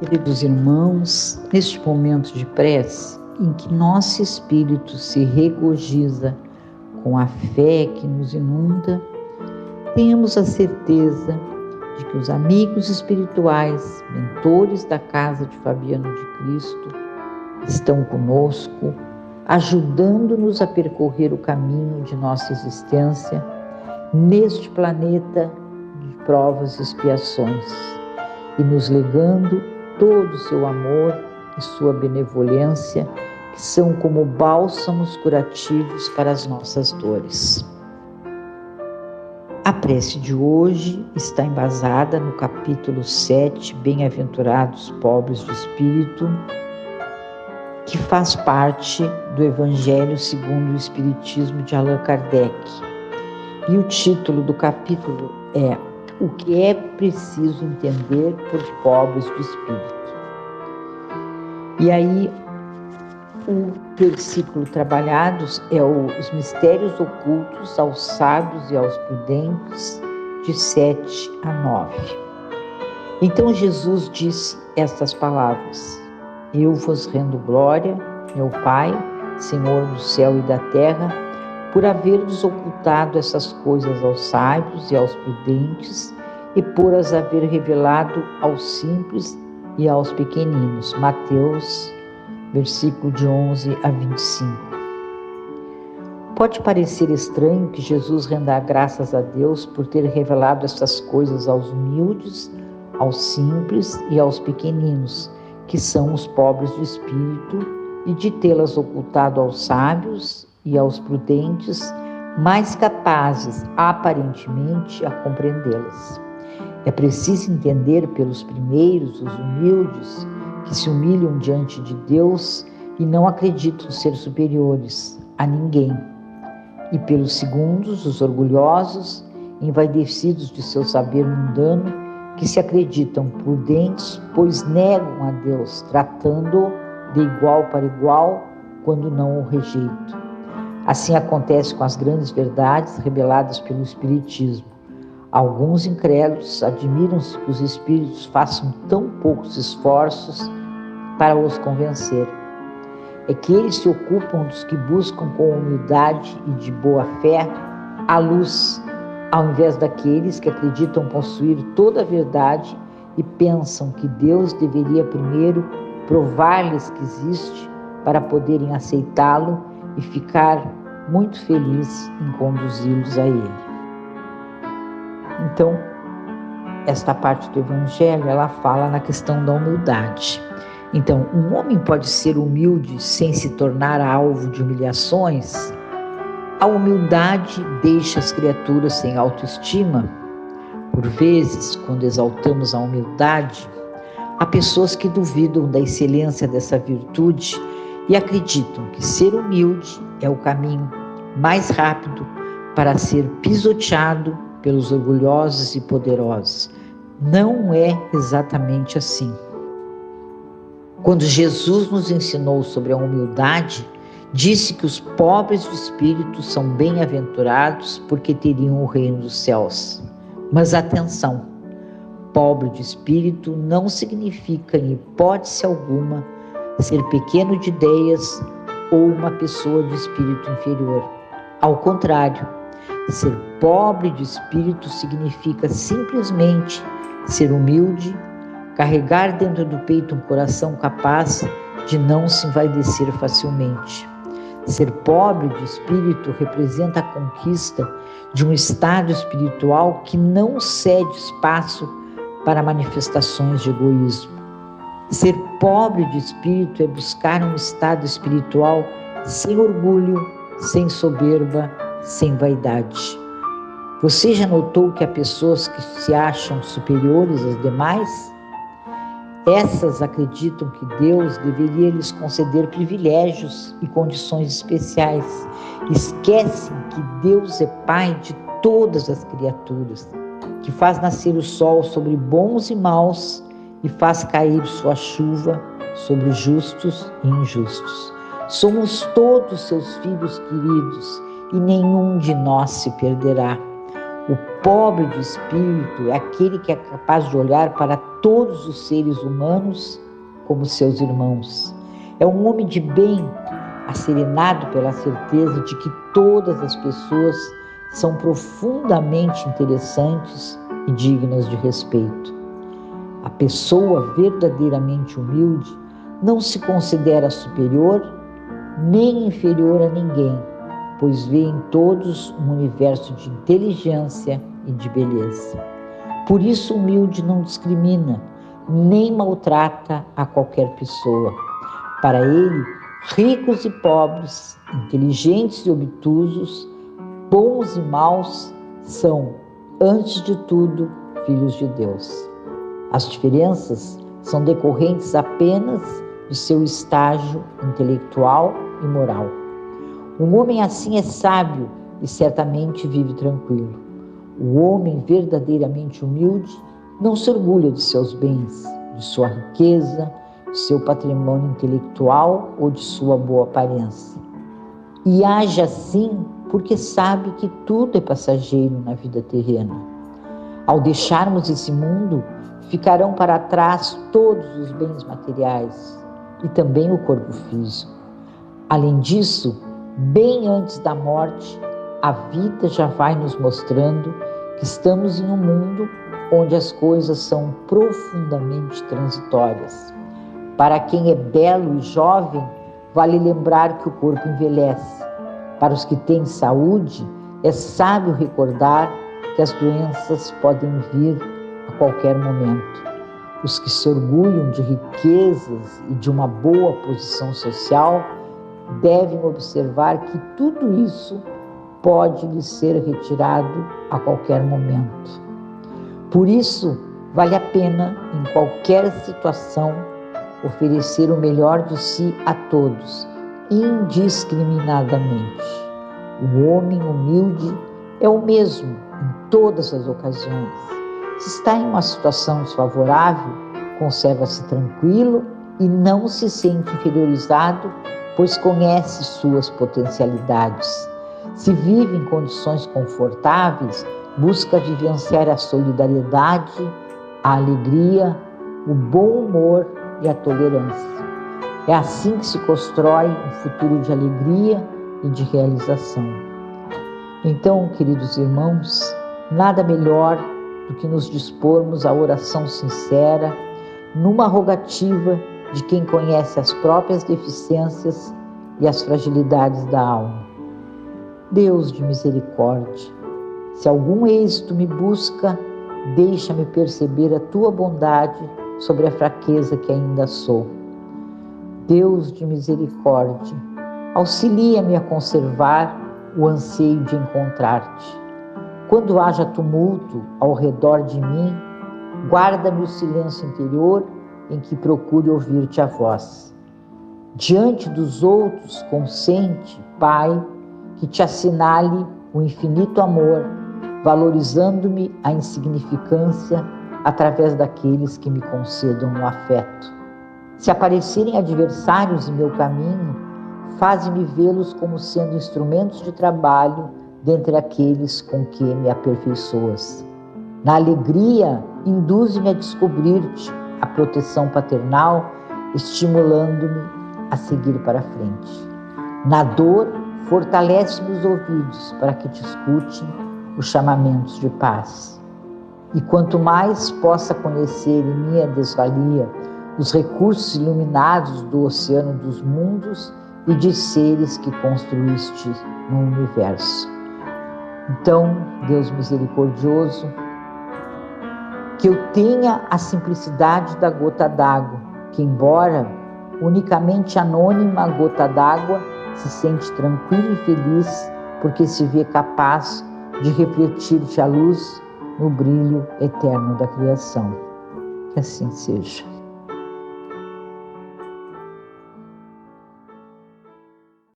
Queridos irmãos, neste momento de prece, em que nosso espírito se regozija com a fé que nos inunda, tenhamos a certeza de que os amigos espirituais, mentores da Casa de Fabiano de Cristo, estão conosco, ajudando-nos a percorrer o caminho de nossa existência neste planeta de provas e expiações, e nos legando todo o seu amor e sua benevolência, que são como bálsamos curativos para as nossas dores. A prece de hoje está embasada no capítulo 7, Bem-aventurados pobres de espírito, que faz parte do Evangelho segundo o Espiritismo de Allan Kardec. E o título do capítulo é O que é preciso entender por pobres de espírito. E aí, o versículo trabalhado é os mistérios ocultos aos sábios e aos prudentes, de 7 a 9. Então Jesus disse estas palavras: Eu vos rendo glória, meu Pai, Senhor do céu e da terra, por haver-vos ocultado essas coisas aos sábios e aos prudentes, e por as haver revelado aos simples e aos pequeninos. Mateus, versículo de 11 a 25. Pode parecer estranho que Jesus renda graças a Deus por ter revelado essas coisas aos humildes, aos simples e aos pequeninos, que são os pobres de espírito, e de tê-las ocultado aos sábios e aos prudentes, mais capazes, aparentemente, a compreendê-las. É preciso entender pelos primeiros, os humildes, que se humilham diante de Deus e não acreditam ser superiores a ninguém, e pelos segundos, os orgulhosos, envaidecidos de seu saber mundano, que se acreditam prudentes, pois negam a Deus, tratando-o de igual para igual, quando não o rejeitam. Assim acontece com as grandes verdades reveladas pelo Espiritismo. Alguns incrédulos admiram-se que os espíritos façam tão poucos esforços para os convencer. É que eles se ocupam dos que buscam com humildade e de boa fé a luz, ao invés daqueles que acreditam possuir toda a verdade e pensam que Deus deveria primeiro provar-lhes que existe para poderem aceitá-lo e ficar muito feliz em conduzi-los a Ele. Então, esta parte do Evangelho, ela fala na questão da humildade. Então, um homem pode ser humilde sem se tornar alvo de humilhações? A humildade deixa as criaturas sem autoestima? Por vezes, quando exaltamos a humildade, há pessoas que duvidam da excelência dessa virtude e acreditam que ser humilde é o caminho mais rápido para ser pisoteado pelos orgulhosos e poderosos. Não é exatamente assim. Quando Jesus nos ensinou sobre a humildade, disse que os pobres de espírito são bem-aventurados porque teriam o reino dos céus. Mas atenção, pobre de espírito não significa, em hipótese alguma, ser pequeno de ideias ou uma pessoa de espírito inferior. Ao contrário, ser pobre de espírito significa simplesmente ser humilde, carregar dentro do peito um coração capaz de não se envaidecer facilmente. Ser pobre de espírito representa a conquista de um estado espiritual que não cede espaço para manifestações de egoísmo. Ser pobre de espírito é buscar um estado espiritual sem orgulho, sem soberba, sem vaidade. Você já notou que há pessoas que se acham superiores às demais? Essas acreditam que Deus deveria lhes conceder privilégios e condições especiais. Esquecem que Deus é Pai de todas as criaturas, que faz nascer o sol sobre bons e maus e faz cair sua chuva sobre justos e injustos. Somos todos seus filhos queridos e nenhum de nós se perderá. O pobre de espírito é aquele que é capaz de olhar para todos os seres humanos como seus irmãos. É um homem de bem, asserenado pela certeza de que todas as pessoas são profundamente interessantes e dignas de respeito. A pessoa verdadeiramente humilde não se considera superior nem inferior a ninguém, pois vê em todos um universo de inteligência e de beleza. Por isso, o humilde não discrimina, nem maltrata a qualquer pessoa. Para ele, ricos e pobres, inteligentes e obtusos, bons e maus, são, antes de tudo, filhos de Deus. As diferenças são decorrentes apenas de seu estágio intelectual e moral. Um homem assim é sábio e certamente vive tranquilo. O homem verdadeiramente humilde não se orgulha de seus bens, de sua riqueza, de seu patrimônio intelectual ou de sua boa aparência. E age assim porque sabe que tudo é passageiro na vida terrena. Ao deixarmos esse mundo, ficarão para trás todos os bens materiais e também o corpo físico. Além disso, bem antes da morte, a vida já vai nos mostrando que estamos em um mundo onde as coisas são profundamente transitórias. Para quem é belo e jovem, vale lembrar que o corpo envelhece. Para os que têm saúde, é sábio recordar que as doenças podem vir a qualquer momento. Os que se orgulham de riquezas e de uma boa posição social devem observar que tudo isso pode lhes ser retirado a qualquer momento. Por isso, vale a pena, em qualquer situação, oferecer o melhor de si a todos, indiscriminadamente. O homem humilde é o mesmo em todas as ocasiões. Se está em uma situação desfavorável, conserva-se tranquilo e não se sente inferiorizado, pois conhece suas potencialidades. Se vive em condições confortáveis, busca vivenciar a solidariedade, a alegria, o bom humor e a tolerância. É assim que se constrói um futuro de alegria e de realização. Então, queridos irmãos, nada melhor do que nos dispormos à oração sincera, numa rogativa de quem conhece as próprias deficiências e as fragilidades da alma. Deus de misericórdia, se algum êxito me busca, deixa-me perceber a tua bondade sobre a fraqueza que ainda sou. Deus de misericórdia, auxilia-me a conservar o anseio de encontrar-te. Quando haja tumulto ao redor de mim, guarda-me o silêncio interior em que procure ouvir-te a voz. Diante dos outros, consente, Pai, que te assinale o infinito amor, valorizando-me a insignificância através daqueles que me concedam o afeto. Se aparecerem adversários em meu caminho, faze-me vê-los como sendo instrumentos de trabalho dentre aqueles com que me aperfeiçoas. Na alegria, induze-me a descobrir-te a proteção paternal, estimulando-me a seguir para frente. Na dor, fortalece-me os ouvidos para que te escutem os chamamentos de paz. E quanto mais possa conhecer em minha desvalia os recursos iluminados do oceano dos mundos e de seres que construíste no universo. Então, Deus misericordioso, que eu tenha a simplicidade da gota d'água, que embora unicamente anônima a gota d'água, se sente tranquila e feliz porque se vê capaz de refletir-te a luz no brilho eterno da criação. Que assim seja.